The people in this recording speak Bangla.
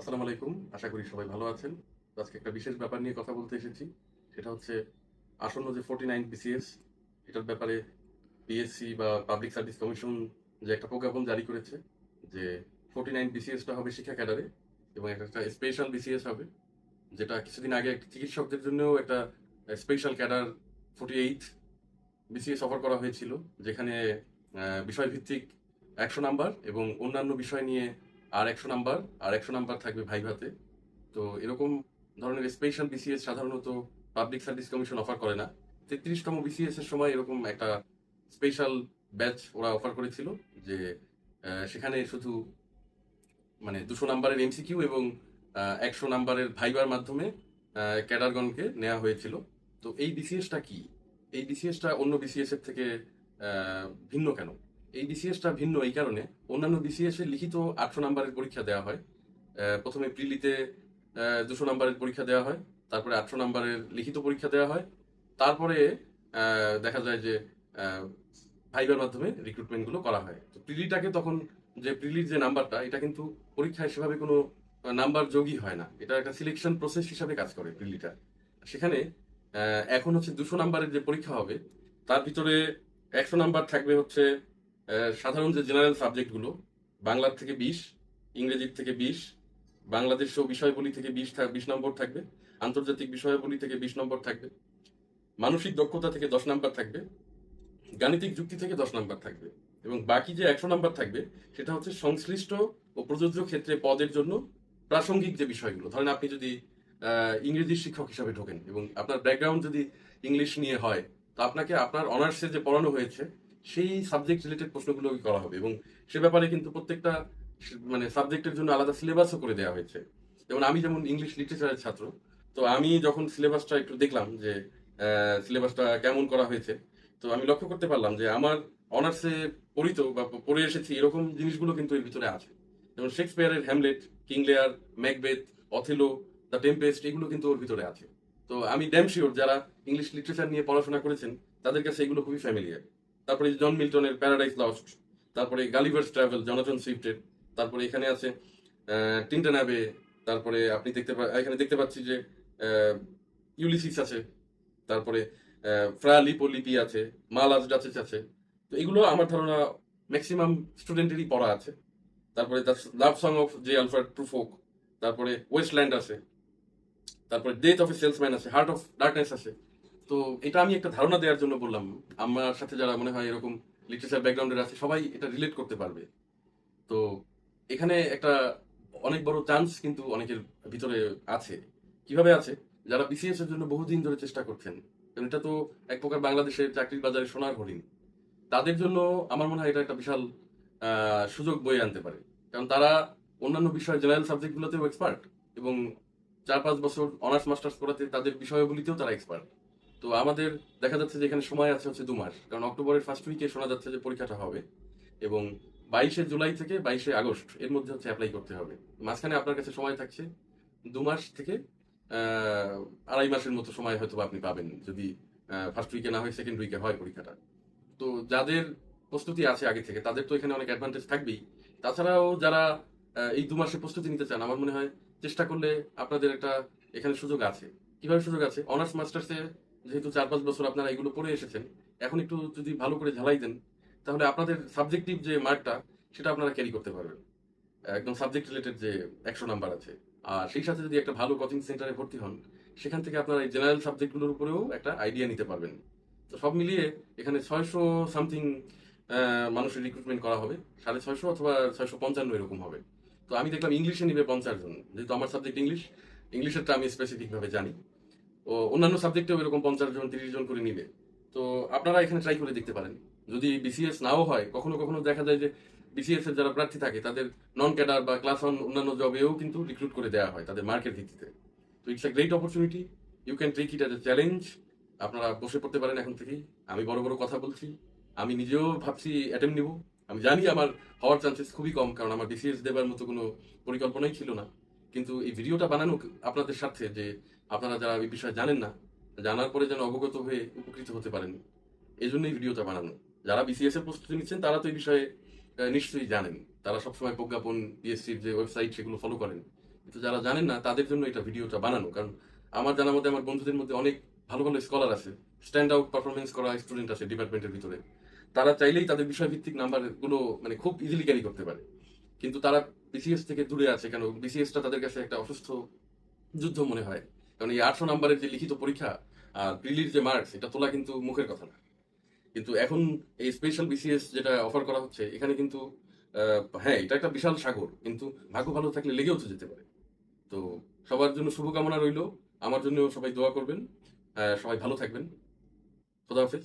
আসসালামু আলাইকুম। আশা করি সবাই ভালো আছেন। তো আজকে একটা বিশেষ ব্যাপার নিয়ে কথা বলতে এসেছি। সেটা হচ্ছে আসন্ন যে 49 বিসিএস এটার ব্যাপারে পিএসসি বা পাবলিক সার্ভিস কমিশন যে একটা প্রজ্ঞাপন জারি করেছে যে 49 বিসিএসটা হবে শিক্ষা ক্যাডারে এবং একটা স্পেশাল বিসিএস হবে। যেটা কিছুদিন আগে একটা চিকিৎসকদের জন্যও একটা স্পেশাল ক্যাডার 48 বিসিএস অফার করা হয়েছিল। যেখানে বিষয়ভিত্তিক 100 নাম্বার এবং অন্যান্য বিষয় নিয়ে আর 100 নাম্বার আর 100 নাম্বার থাকবে ভাইভাতে। তো এরকম ধরনের স্পেশাল বিসিএস সাধারণত পাবলিক সার্ভিস কমিশন অফার করে না। 33তম বিসিএস এর সময় এরকম একটা স্পেশাল ব্যাচ ওরা অফার করেছিল যে সেখানে শুধু মানে 200 নাম্বারের এমসিকিউ এবং 100 নাম্বারের ভাইবার মাধ্যমে ক্যাডারগণকে নেওয়া হয়েছিল। তো এই বিসিএসটা কি? এই বিসিএসটা অন্য বিসিএস এর থেকে ভিন্ন কেন? এই বিসিএসটা ভিন্ন এই কারণে, অন্যান্য বিসিএস এর লিখিত 800 নাম্বারের পরীক্ষা দেওয়া হয়। প্রথমে প্রিলিতে 200 নাম্বারের পরীক্ষা দেওয়া হয়, তারপরে 800 নাম্বারের লিখিত পরীক্ষা দেওয়া হয়, তারপরে দেখা যায় যে ভাইবার মাধ্যমে রিক্রুটমেন্ট গুলো করা হয়। তো প্রিলিটাকে তখন যে প্রিলির যে নাম্বারটা এটা কিন্তু পরীক্ষায় সেভাবে কোনো নাম্বার যোগই হয় না, এটা একটা সিলেকশন প্রসেস হিসাবে কাজ করে প্রিলিটা। সেখানে এখন হচ্ছে 200 নাম্বারের যে পরীক্ষা হবে তার ভিতরে 100 নাম্বার থাকবে হচ্ছে সাধারণ যে জেনারেল সাবজেক্টগুলো, বাংলার থেকে 20, ইংরেজির থেকে 20, বাংলাদেশ ও বিষয়াবলী থেকে 20 নম্বর থাকবে, আন্তর্জাতিক বিষয়াবলী থেকে 20 নম্বর থাকবে, মানসিক দক্ষতা থেকে 10 নাম্বার থাকবে, গাণিতিক যুক্তি থেকে 10 নাম্বার থাকবে এবং বাকি যে 100 নাম্বার থাকবে সেটা হচ্ছে সংশ্লিষ্ট ও প্রযোজ্য ক্ষেত্রে পদের জন্য প্রাসঙ্গিক যে বিষয়গুলো। ধরেন আপনি যদি ইংরেজির শিক্ষক হিসাবে ঢোকেন এবং আপনার ব্যাকগ্রাউন্ড যদি ইংলিশ নিয়ে হয়, তো আপনাকে আপনার অনার্সে যে পড়ানো হয়েছে সেই সাবজেক্ট রিলেটেড প্রশ্নগুলো করা হবে এবং সে ব্যাপারে কিন্তু প্রত্যেকটা মানে সাবজেক্টের জন্য আলাদা সিলেবাসও করে দেওয়া হয়েছে। যেমন ইংলিশ লিটারেচারের ছাত্র, তো আমি যখন সিলেবাসটা একটু দেখলাম যে সিলেবাসটা কেমন করা হয়েছে, তো আমি লক্ষ্য করতে পারলাম যে আমার অনার্সে পড়িত বা পড়ে এসেছি এরকম জিনিসগুলো কিন্তু এর ভিতরে আছে। যেমন শেক্সপিয়ারের হ্যামলেট, কিং লিয়ার, ম্যাকবেথ, অথেলো, দ্য টেম্পেস্ট, এগুলো কিন্তু ওর ভিতরে আছে। তো আমি ড্যাম শিওর যারা ইংলিশ লিটারেচার নিয়ে পড়াশোনা করেছেন তাদের কাছে এগুলো খুবই ফ্যামিলিয়ার। তারপরে জন মিল্টনের প্যারাডাইস লস্ট, তারপরে গালিভার্স ট্রাভেল জনাথন সুইফটের, তারপরে এখানে আছে টিনটন অ্যাবে, তারপরে আপনি এখানে দেখতে পাচ্ছি যে ইউলিসিস আছে, তারপরে ফ্রা লিপো লিপি আছে, মালাস ডাচেস আছে। তো এগুলো আমার ধারণা ম্যাক্সিমাম স্টুডেন্টেরই পড়া আছে। তারপরে love song of J Alfred Prufrock, তারপরে ওয়েস্টল্যান্ড আছে, তারপরে ডেথ অফ এ সেলসম্যান আছে, হার্ট অফ ডার্কনেস আছে। তো এটা আমি একটা ধারণা দেওয়ার জন্য বললাম। আমার সাথে যারা মনে হয় এরকম লিটারেচার ব্যাকগ্রাউন্ডের আছে সবাই এটা রিলেট করতে পারবে। তো এখানে একটা অনেক বড় চান্স কিন্তু অনেকের ভিতরে আছে। কিভাবে আছে? যারা বিসিএস এর জন্য বহুদিন ধরে চেষ্টা করছেন, কারণ এটা তো এক প্রকার বাংলাদেশের চাকরির বাজারে সোনার হরিণ। তাদের জন্য আমার মনে হয় এটা একটা বিশাল সুযোগ বয়ে আনতে পারে। কারণ তারা অন্যান্য বিষয় জেনারেল সাবজেক্টগুলোতেও এক্সপার্ট এবং 4-5 বছর অনার্স মাস্টার্স করাতে তাদের বিষয়গুলিতেও তারা এক্সপার্ট। তো আমাদের দেখা যাচ্ছে যে এখানে সময় আছে হচ্ছে 2 মাস, কারণ অক্টোবরের ফার্স্ট উইকে শোনা যাচ্ছে যে পরীক্ষাটা হবে এবং 22শে জুলাই থেকে 22শে আগস্ট এর মধ্যে হচ্ছে অ্যাপ্লাই করতে হবে। মাঝখানে আপনার কাছে সময় থাকছে 2 মাস থেকে 2.5 মাসের মতো সময় হয়তো আপনি পাবেন যদি ফার্স্ট উইকে না হয় সেকেন্ড উইকে হয় পরীক্ষাটা। তো যাদের প্রস্তুতি আছে আগে থেকে তাদের তো এখানে অনেক অ্যাডভান্টেজ থাকবেই। তাছাড়াও যারা এই 2 মাসে প্রস্তুতি নিতে চান, আমার মনে হয় চেষ্টা করলে আপনাদের একটা এখানে সুযোগ আছে। কিভাবে সুযোগ আছে? অনার্স মাস্টার্সে যেহেতু 4-5 বছর আপনারা এগুলো পড়ে এসেছেন, এখন একটু যদি ভালো করে ঝালাই দেন তাহলে আপনাদের সাবজেক্টিভ যে মার্কটা সেটা আপনারা ক্যারি করতে পারবেন। একদম সাবজেক্ট রিলেটেড যে 100 নাম্বার আছে, আর সেই সাথে যদি একটা ভালো কোচিং সেন্টারে ভর্তি হন, সেখান থেকে আপনারা এই জেনারেল সাবজেক্টগুলোর উপরেও একটা আইডিয়া নিতে পারবেন। তো সব মিলিয়ে এখানে 600 সামথিং মানুষের রিক্রুটমেন্ট করা হবে, 650 অথবা 655 এরকম হবে। তো আমি দেখলাম ইংলিশে নিবে 50 জন, যেহেতু আমার সাবজেক্ট ইংলিশ, ইংলিশেরটা আমি স্পেসিফিক ভাবে জানি। ও অন্যান্য সাবজেক্টেও এরকম 50 জন 30 জন করে নিবে। তো আপনারা এখানে ট্রাই করে দেখতে পারেন। যদি বিসিএস নাও হয়, কখনো কখনো দেখা যায় যে বিসিএস এর যারা প্রার্থী থাকে তাদের নন ক্যাডার বা ক্লাস ওয়ান অন্যান্য জবেও কিন্তু রিক্রুট করে দেওয়া হয় তাদের মার্কের ভিত্তিতে। তো it's a great opportunity, you can take it as a challenge. আপনারা বসে পড়তে পারেন এখন থেকেই। আমি বড় বড় কথা বলছি, আমি নিজেও ভাবছি অ্যাটেম্প নিব। আমি জানি আমার হওয়ার চান্সেস খুবই কম, কারণ আমার বিসিএস দেবার মতো কোনো পরিকল্পনাই ছিল না। কিন্তু এই ভিডিওটা বানানো আপনাদের স্বার্থে, যে আপনারা যারা এই বিষয়ে জানেন না, জানার পরে যেন অবগত হয়ে উপকৃত হতে পারেন, এই জন্যই ভিডিওটা বানানো। যারা বিসিএস এর প্রস্তুতি নিচ্ছেন তারা তো এই বিষয়ে নিশ্চয়ই জানেন, তারা সবসময় প্রজ্ঞাপন, পিএসসির যে ওয়েবসাইট সেগুলো ফলো করেন। কিন্তু যারা জানেন না তাদের জন্য এটা ভিডিওটা বানানো, কারণ আমার জানার মধ্যে আমার বন্ধুদের মধ্যে অনেক ভালো ভালো স্কলার আছে, স্ট্যান্ড আউট পারফরমেন্স করা স্টুডেন্ট আছে ডিপার্টমেন্টের ভিতরে। তারা চাইলেই তাদের বিষয়ভিত্তিক নাম্বারগুলো মানে খুব ইজিলি ক্যারি করতে পারে, কিন্তু তারা বিসিএস থেকে দূরে আছে কেন? বিসিএসটা তাদের কাছে একটা অসুস্থ যুদ্ধ মনে হয়, কারণ এই 800 নাম্বারের যে লিখিত পরীক্ষা আর প্রিলির যে মার্কস, এটা তোলা কিন্তু মুখের কথা না। কিন্তু এখন এই স্পেশাল বিসিএস যেটা অফার করা হচ্ছে এখানে কিন্তু হ্যাঁ, এটা একটা বিশাল সাগর, কিন্তু ভাগ্য ভালো থাকলে লেগেও তো যেতে পারে। তো সবার জন্য শুভকামনা রইলো, আমার জন্য সবাই দোয়া করবেন। সবাই ভালো থাকবেন। খোদা হাফেজ।